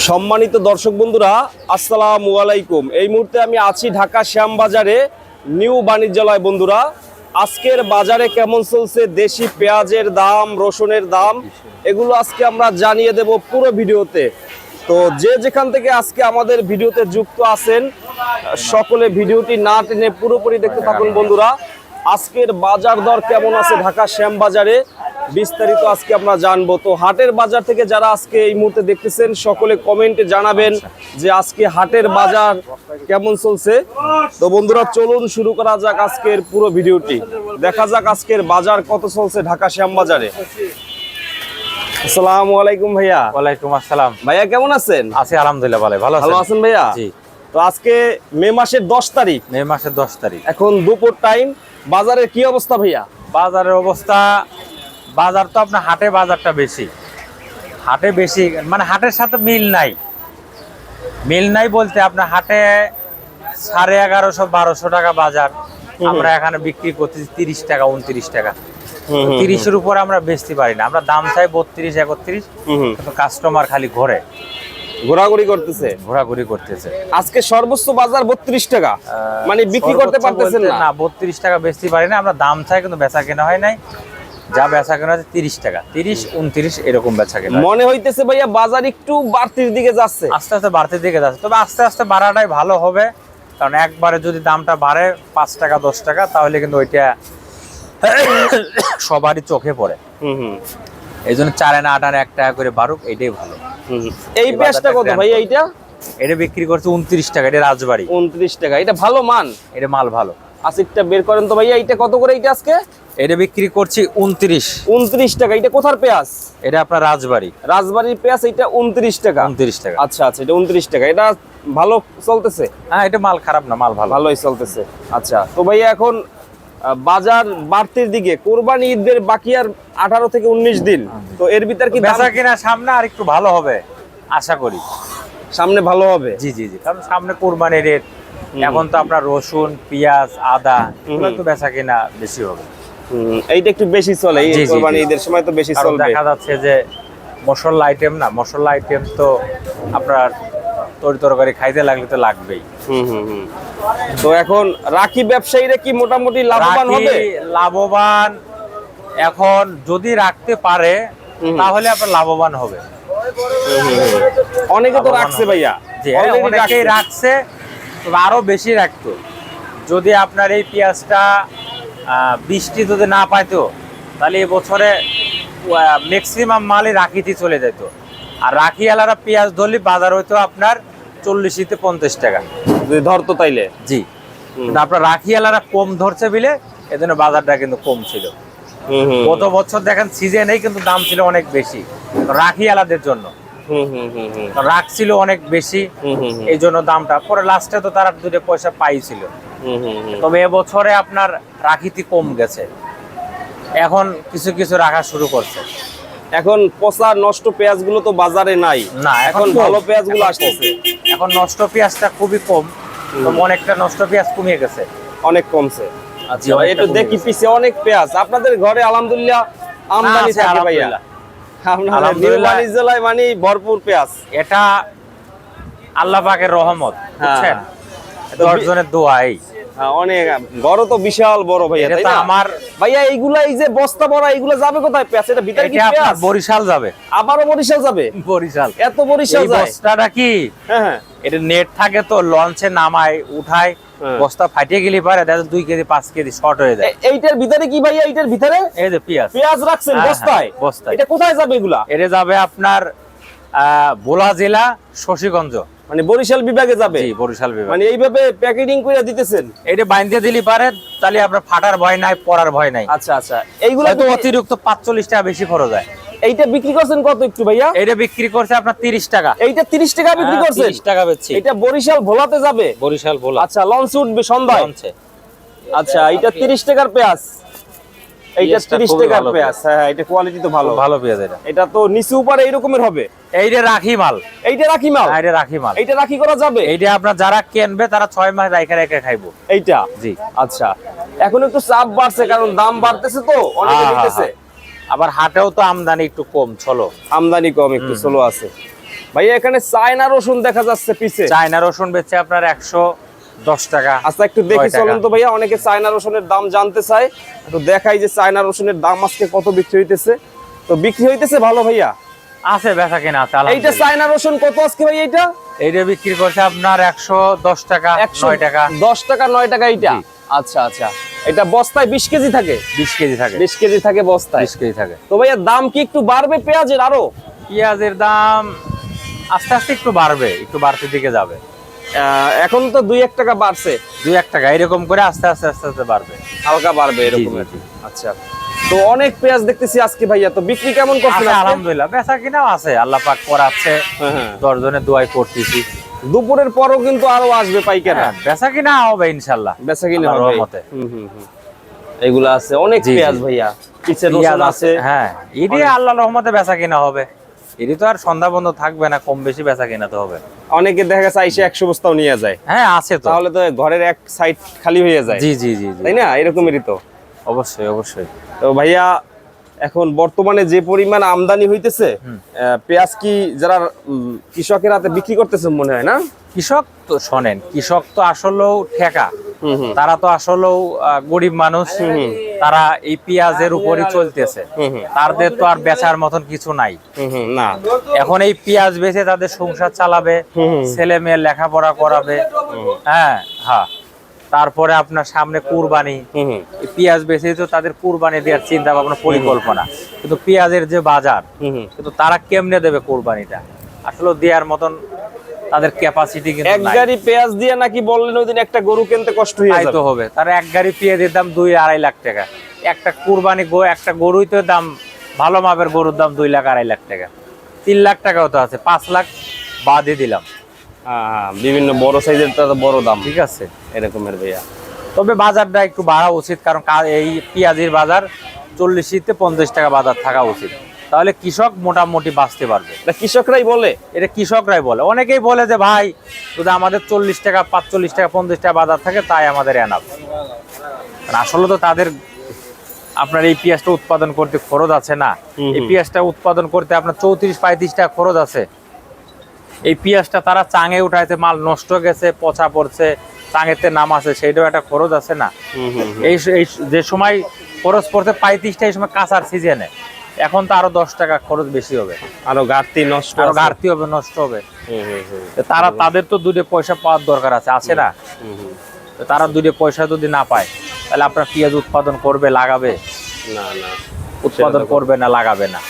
সম্মানিত দর্শক বন্ধুরা, আসসালামু আলাইকুম। এই মুহূর্তে আমি আছি ঢাকা শ্যামবাজারে নিউ বাণিজ্যালয়। বন্ধুরা, আজকের বাজারে কেমন চলছে দেশি পেঁয়াজের দাম, রসুনের দাম, এগুলো আজকে আমরা জানিয়ে দেব পুরো ভিডিওতে। তো যে যেখান থেকে আজকে আমাদের ভিডিওতে যুক্ত আছেন, সকলে ভিডিওটি না টেনে পুরোপুরি দেখতে থাকুন। বন্ধুরা, আজকের বাজার দর কেমন আছে ঢাকা শ্যামবাজারে বিস্তারিত আজকে আমরা জানবো। তো হাটের বাজার থেকে যারা আজকে এই মুহূর্তে দেখতেছেন, সকলে কমেন্টে জানাবেন যে আজকে হাটের বাজার কেমন চলছে। তো বন্ধুরা, চলুন শুরু করা যাক আজকের পুরো ভিডিওটি। দেখা যাক আজকের বাজার কত চলছে ঢাকা শ্যামবাজারে। আসসালামু আলাইকুম ভাইয়া। ওয়ালাইকুম আসসালাম। ভাইয়া কেমন আছেন? আছি আলহামদুলিল্লাহ, ভালো আছেন ভাইয়া? জি। তো আজকে মে মাসের 10 তারিখ, মে মাসের 10 তারিখ, এখন দুপুর টাইম। বাজারের কি অবস্থা ভাইয়া? বাজারের অবস্থা, বাজার তো আপনার হাটে বাজারটা বেশি, হাটে বেশি মানে হাটের সাথে মিল নাই বলতে আপনার হাটে 1150-1200 টাকা বাজার, আমরা এখানে বিক্রি করতেছি 30 টাকা 29 টাকা। 30-এর উপর আমরা বেচতে পারি না, আমরা দাম চাই 32-31, কিন্তু কাস্টমার খালি ঘোরাঘুরি করতেছে। আজকে সর্বোচ্চ বাজার 32 টাকা, মানে বিক্রি করতে পারতেছেন না। 32 টাকা বেচতে পারি না, আমরা দাম চাই কিন্তু বেচা কেনা হয় নাই। যা বেচা কেনা আছে 30 টাকা, 30-29 এরকম বেচা কেনা। মনে হইতেছে ভাইয়া বাজার একটু বাড়তির দিকে যাচ্ছে, আস্তে আস্তে বাড়তির দিকে যাচ্ছে। তবে আস্তে আস্তে বাড়াটাই ভালো হবে, কারণ একবারে যদি দামটা বাড়ে 5 টাকা 10 টাকা, তাহলে কিন্তু ওইটা সবারই চোখে পড়ে। এই জন্য 4 আনা 8 আনা 1 টাকা করে বাড়ুক, এইটাই ভালো। এই পেঁয়াজটা কত ভাইয়া? এটা বিক্রি করছে 29 টাকা, এটা রাজবাড়ি 29 টাকা। এটা ভালো মান, এটা মাল ভালো। আসিকটা বের করেন তো ভাইয়া, এটা কত করে? এটা আজকে এটা বিক্রি করছি 29 টাকা। এটা কোথার পেঁয়াজ? এটা আপনার রাজবাড়ির পেঁয়াজ। এটা 29 টাকা। 29 টাকা। আচ্ছা আচ্ছা, এটা 29 টাকা। এটা ভালো চলতেছে? হ্যাঁ, এটা মাল খারাপ না, মাল ভালোই চলতেছে। আচ্ছা, তো ভাইয়া এখন বাজার বাড়তির দিকে, কোরবানি ঈদের বাকি আর 18 থেকে 19 দিন, তো এর ভিতর কি বেচা কিনা সামনে আর একটু ভালো হবে আশা করি, সামনে ভালো হবে? জি, কারণ সামনে কোরবানির রেট, এখন তো আপনার রসুন, পেঁয়াজ, আদা এগুলো তো বেচা কিনা বেশি হবে। এইটা একটু বেশি চলে, এই কোরবানি ঈদের সময় তো বেশি চলবে। দেখা যাচ্ছে যে মশলা আইটেম তো আপনার তরকারি খাইতে লাগলে তো লাগবেই। তো এখন রাখি ব্যবসায়ীরা কি মোটামুটি লাভবান হবে? লাভবান এখন যদি রাখতে পারে তাহলে আপনার লাভবান হবে। অনেকে তো রাখছে ভাইয়া, অনেকেই রাখছে, তবে আরো বেশি রাখতো যদি আপনার এই পেঁয়াজটা বৃষ্টি যদি না পাইতো, তাহলে এবছরে ম্যাক্সিমাম মালই রাখিতে চলে যেত। আর রাখি আলারা পেঁয়াজ ধরলে বাজার হইতো আপনার 40-50 টাকা ধরতো তাইলে। জি, কিন্তু আপনার রাখি আলারা কম ধরছে বিলে এজন্য বাজারটা কিন্তু কম ছিল। গত বছর দেখেন সিজনেই কিন্তু দাম ছিল অনেক বেশি রাখি আলাদের জন্য, রাখ ছিল অনেক বেশি, এই জন্য দামটা পরে লাস্টে তো তারা 2 পয়সা পাইছিল। তবে এবছরে আপনার রাখিতে কম গেছে, এখন কিছু রাখা শুরু করছে। এখন পচা নষ্ট পেঁয়াজ গুলো তো বাজারে নাই না, এখন ভালো পেঁয়াজ গুলো আসতেছে। এখন নষ্ট পেঁয়াজটা খুবই কম, অনেকটা নষ্ট পেঁয়াজ কমে গেছে, অনেক কমছে। আচ্ছা, একটু দেখি পিছে অনেক পেঁয়াজ আপনাদের ঘরে আলহামদুলিল্লাহ আমদানি থাকে ভাইয়া। আলহামদুলিল্লাহ জেলায় মানে ভরপুর পেঁয়াজ, এটা আল্লাহ পাকের রহমত, বুঝছেন? 10 জনের দোয়াই। অনেক বড় তো, বিশাল বড় ভাইয়া, তাই না? আমার ভাইয়া এইগুলা, এই যে বস্তা ভরা, এইগুলা যাবে কোথায় পেঁয়াজ? এটা ভিতরে কি পেঁয়াজ? বরিশাল যাবে। আবারও বরিশাল যাবে? বরিশাল, এত বরিশাল যায়? বস্তাটা কি, হ্যাঁ, এটা নেট থাকে তো, লঞ্চে নামায় উঠায়, বস্তা ফাটিয়ে গেলে পারে 2 কেজি 5 কেজি শর্ট হয়ে যায়। এইটার ভিতরে কি ভাইয়া? এইটার ভিতরে এই যে পেঁয়াজ রাখছেন বস্তায়? এটা কোথায় যাবে এগুলা? এটা যাবে আপনার ভোলা জেলা শশীগঞ্জ, মানে বরিশাল বিভাগে যাবে। জি, বরিশাল বিভাগ। মানে এইভাবে প্যাকেজিং করে দিতেছেন? এটা বাইন্ধে দিলি পারে, তাহলে আপনার ফাটার ভয় নাই, পড়ার ভয় নাই। আচ্ছা আচ্ছা, এইগুলা তো অতিরিক্ত 45 টাকা বেশি খরচ হয়। এইটা বিক্রি করছেন কত একটু ভাইয়া? এটা বিক্রি করছে আপনার 30 টাকা। এইটা 30 টাকা বিক্রি করছেন? 30 টাকা বেচছি। এটা বরিশাল ভোলাতে যাবে? বরিশাল ভোলা। আচ্ছা, লঞ্চ উঠবে সন্ধ্যায়? আচ্ছা, এটা 30 টাকার পেঁয়াজ, এইটা 30 টাকার পেঁয়াজ। হ্যাঁ, এটা কোয়ালিটি তো ভালো, ভালো পেঁয়াজ। এটা তো নিচে উপরে এরকমের হবে। এইটা রাখি মাল, এইটা রাখি মাল, এইটা রাখি মাল, এইটা রাখি করা যাবে? এইটা আপনার যারা কিনবে তারা 6 মাস রেখে খাইবো এইটা। জি। আচ্ছা, এখন একটু চাপ বাড়ছে, কারণ দাম বাড়তেছে তো, অনেকে নিতেছে। আবার হাটেও তো আমদানি একটু কম, আমদানি কম একটু স্লো আছে। ভাইয়া এখানে চায়না রসুন দেখা যাচ্ছে পিছে। চায়না রসুন বেচে আপনার 110 টাকা। আচ্ছা একটু দেখি 9 টাকা। চলুন তো ভাইয়া, অনেকে চায়না রসুনের দাম জানতে চায়, একটু দেখাই যে চায়না রসুনের দাম আজকে কত বিক্রি হইতেছে। তো বিক্রি হইতেছে ভালো ভাইয়া? আছে, বেচা কিনা আছে এইটা আলহামদুলিল্লাহ। চায়না রসুন কত আজকে ভাই? এইটা এইটা বিক্রি করছে আপনার 110 টাকা, 9 টাকা। 10 টাকা 9 টাকা এইটা। জি। আচ্ছা আচ্ছা, এটা বস্তায় 20 কেজি থাকে? 20 কেজি থাকে। 20 কেজি থাকে বস্তায়। 20 কেজি থাকে। তো ভাইয়া দাম কি একটু বাড়বে পেঁয়াজের আরো? পেঁয়াজের দাম আস্তে আস্তে একটু বাড়বে, একটু বাড়তে দিকে যাবে। এখন তো 2-1 টাকা বাড়ছে, 2-1 টাকা এরকম করে আস্তে আস্তে আস্তে আস্তে বাড়বে। হালকা বাড়বে এরকম। জি, জি। আচ্ছা, তো অনেক পেঁয়াজ দেখতেছি আজকে ভাইয়া, তো বিক্রি কেমন করছেন আছে আজকে? আলহামদুলিল্লাহ, বেচা কিনাও আছে, আল্লাহ পাক করাচ্ছে। হ্যাঁ, হ্যাঁ। 10 জনের দোয়াই করতেছি। দুপুরের পরও কিন্তু আরো আসবে পাইকাররা। হ্যাঁ, বেচা কিনা হবে ইনশাআল্লাহ, বেচা কিনে আল্লাহর হবে। রহমতে। এগুলা আছে অনেক জি, জি। পেঁয়াজ ভাইয়া, পিছে পেঁয়াজ রসুন আছে। হ্যাঁ, এটি আল্লাহর রহমতে বেচা কিনা হবে। এটি তো আর সন্ধ্যা বন্ধ থাকবে না, কম বেশি বেচা কিনা তো হবে। অনেকে দেখা গেছে আইসে 100 বস্তাও নিয়ে যায়, হ্যাঁ আছে তো। তাহলে তো ঘরের এক সাইড খালি হয়ে যায়। জি জি জি জি, তাই না? এরকমই তো। অবশ্যই অবশ্যই। তো ভাইয়া এখন বর্তমানে যে পরিমাণ আমদানি হইতেছে, পেঁয়াজ কি যারা কৃষকের হাতে বিক্রি করতেছে মনে হয় না? কৃষক তো শোনেন, কৃষক তো আসলেও ঠেকা, তারা তো আসলেও গরিব মানুষ, তারা এই পেঁয়াজের উপরই চলতেছে, তাদের তো আর বেচার মতন কিছু নাই। না, এখন এই পেঁয়াজ বেচে তাদের সংসার চালাবে, ছেলে মেয়ে লেখাপড়া করাবে। হ্যাঁ হ্যাঁ, তারপরে আপনার সামনে কুরবানি, এই পেঁয়াজ বেচে তো তাদের কুরবানি দেওয়ার চিন্তা ভাবনা পরিকল্পনা, কিন্তু পেঁয়াজের যে বাজার, কিন্তু তারা কেমনে দেবে কুরবানিটা? আসলে দেওয়ার মতন তাদের ক্যাপাসিটি কিন্তু এক নাই। গাড়ি পেঁয়াজ দিয়ে নাকি বললেন ওইদিন একটা গরু কিনতে কষ্ট হয়ে তাই যাবে। তো হবে, তার এক গাড়ি পেঁয়াজের দাম 2-2.5 লাখ টাকা। একটা কুরবানি একটা গরুই তো দাম, ভালো মাপের গরুর দাম 2 লাখ 2.5 লাখ টাকা। 3 লাখ টাকাও তো আছে, 5 লাখ বাদই দিলাম। বিভিন্ন বড় সাইজের তো বড় দাম, ঠিক আছে এরকমের ভাইয়া। তবে বাজারটা একটু বাড়া উচিত, কারণ এই পেঁয়াজের বাজার 40-50 টাকা বাজার থাকা উচিত, তাহলে কৃষক মোটামুটি বাঁচতে পারবে। এটা কৃষকরাই বলে? এটা কৃষকরাই বলে। অনেকেই বলে যে ভাই যদি আমাদের 40 টাকা 45 টাকা 50 টাকা বাজার থাকে তাই আমাদের এনাফ। আসলে তো তাদের আপনার এই পেঁয়াজটা উৎপাদন করতে খরচ আছে না, এই পেঁয়াজটা উৎপাদন করতে আপনার 34-35 টাকা খরচ আছে। এই পেঁয়াজটা তারা চাঙে উঠাইতে, মাল নষ্ট গেছে, পচা পড়ছে, চাঙেতে নাম আছে, সেইটাও একটা খরচ আছে না। এই যে সময় খরচ পড়তে 35 টাকা, এই সময় কাঁচার সিজনে, এখন তো আরো 10 টাকা খরচ বেশি হবে, আরো ঘাটতি নষ্ট, আরো ঘাটতি হবে, নষ্ট হবে। তারা তাদের তো দুটো পয়সা পাওয়ার দরকার আছে না? তো তারা দুটো পয়সা যদি না পায়, তাহলে আপনার পেঁয়াজ উৎপাদন করবে, লাগাবে? না না, উৎপাদন করবে না, লাগাবে না।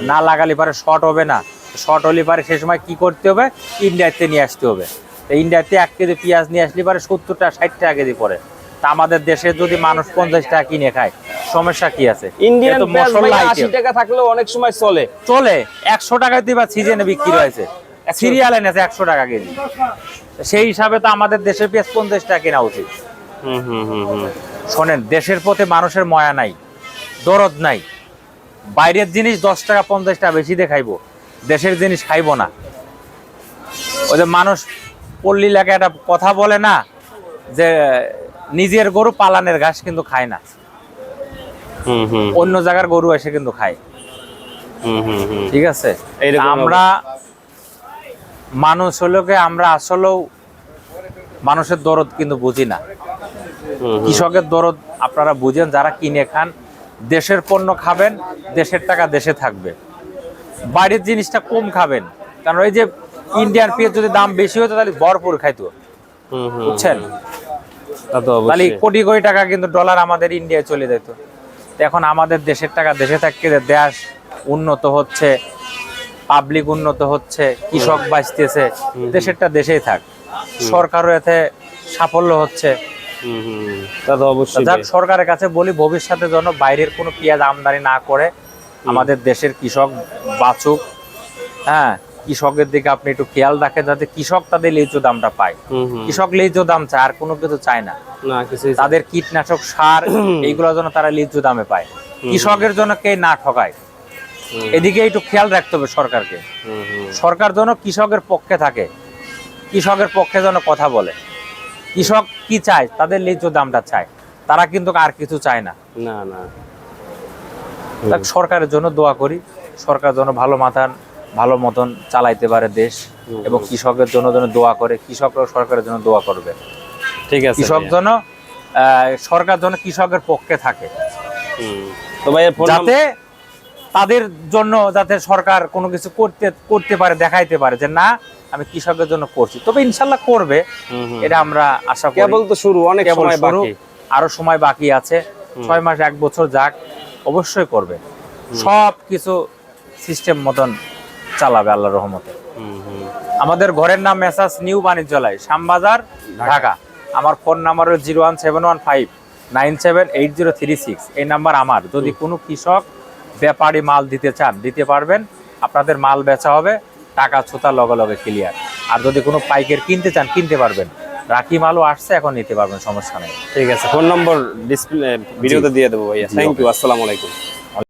না লাগালে পারে শর্ট হবে না, শর্ট হলে পারে সে সময় কি করতে হবে? ইন্ডিয়াতে নিয়ে আসতে হবে। ইন্ডিয়াতে 1 কেজি পেঁয়াজ নিয়ে আসলে পারে 70 টাকা 60 টাকা কেজি পড়ে। তা আমাদের দেশে যদি মানুষ 50 টাকা কিনে খায়, সমস্যা কি আছে? ইন্ডিয়ান এত পেঁয়াজ মশলা ভাই item। 80 টাকা থাকলেও অনেক সময় চলে। চলে 100 টাকায় দিবা, সিজনে বিক্রি হয়েছে, সিরিয়াল এনেছে 100 টাকা কেজি। সেই হিসাবে তো আমাদের দেশের পেঁয়াজ 50 টাকা কেনা উচিত। শোনেন, দেশের প্রতি মানুষের মায়া নাই, দরদ নাই। বাইরের জিনিস 10 টাকা 50 টাকা বেশি দিয়ে খাইবো, দেশের জিনিস খাইবো না। ওই যে মানুষ পল্লী এলাকায় একটা কথা বলে না, যে নিজের গরু পালানের ঘাস কিন্তু খায় না, অন্য জায়গার গরু এসে কিন্তু খায়। ঠিক আছে, এইরকম আমরা মানুষ হলোকে আমরা আসলেও মানুষের দরদ কিন্তু বুঝি না। কৃষকের দরদ আপনারা বুঝেন, যারা কিনে খান। দেশের পণ্য খাবেন, দেশের টাকা দেশে থাকবে, বাইরের জিনিসটা কম খাবেন। কারণ ওই যে ইন্ডিয়ান পেঁয়াজ যদি দাম বেশি হতো তাহলে ভরপুর খাইতো, বুঝছেন? তাহলে কোটি কোটি টাকা কিন্তু ডলার আমাদের ইন্ডিয়ায় চলে যেত। এখন আমাদের দেশের টাকা দেশে থাকতে, দেশ উন্নত হচ্ছে, পাবলিক উন্নত হচ্ছে, কৃষক বাঁচতেছে, দেশেরটা দেশেই থাক, সরকারও এতে সাফল্য হচ্ছে। যাক, সরকারের কাছে বলি ভবিষ্যতে যেন বাইরের কোনো পেঁয়াজ আমদানি না করে, আমাদের দেশের কৃষক বাঁচুক। হ্যাঁ, কৃষকের দিকে আপনি একটু খেয়াল রাখেন, যাতে কৃষক তাদের ন্যায্য দামটা পায়। কৃষক ন্যায্য দাম চায়, আর কোনো কিছু চায় না। তাদের কীটনাশক সার এইগুলো যেন তারা ন্যায্য দামে পায়, কৃষকের জন্য কে না ঠকায়, এদিকে একটু খেয়াল রাখতে হবে সরকারকে। সরকার যেন কৃষকের পক্ষে থাকে, কৃষকের পক্ষে যেন কথা বলে। কৃষক কি চায়? তাদের ন্যায্য দামটা চায়, তারা কিন্তু আর কিছু চায় না। না না, সরকারের জন্য দোয়া করি, সরকার যেন ভালো মাথা ভালো মতন চালাইতে পারে দেশ এবং কৃষকের জন্য যেন দোয়া করে, কৃষকরা সরকারের জন্য দোয়া করবে। ঠিক আছে কৃষক যেন সরকার যেন কৃষকের পক্ষে থাকে, তো ভাই এর ফোন যাতে তাদের জন্য যাতে সরকার কোনো কিছু করতে পারে, দেখাইতে পারে যে না আমি কৃষকের জন্য করছি। তবে ইনশাল্লাহ করবে, এটা আমরা আশা করি। কেবল তো শুরু, অনেক সময় বাকি, আরো সময় বাকি আছে, 6 মাস 1 বছর যাক, অবশ্যই করবে। সব কিছু সিস্টেম মতন চালাবে আল্লাহর রহমতে। আমাদের ঘরের নাম মেসার্স নিউ বাণিজ্যালয়, শ্যামবাজার, ঢাকা। আমার ফোন নাম্বার হলো 01715978036। এই নাম্বার আমার। যদি কোনো কৃষক ব্যাপারী মাল দিতে চান দিতে পারবেন, আপনাদের মাল বেচা হবে, টাকা ছুতা লগে লগে ক্লিয়ার। আর যদি কোনো পাইকার কিনতে চান কিনতে পারবেন, রাখি মালও আসছে, এখন নিতে পারবেন, সমস্যা নেই। ঠিক আছে, ফোন নম্বর ডিসপ্লে ভিডিওতে দিয়ে দেবো ভাইয়া। থ্যাংক ইউ, আসসালামু আলাইকুম।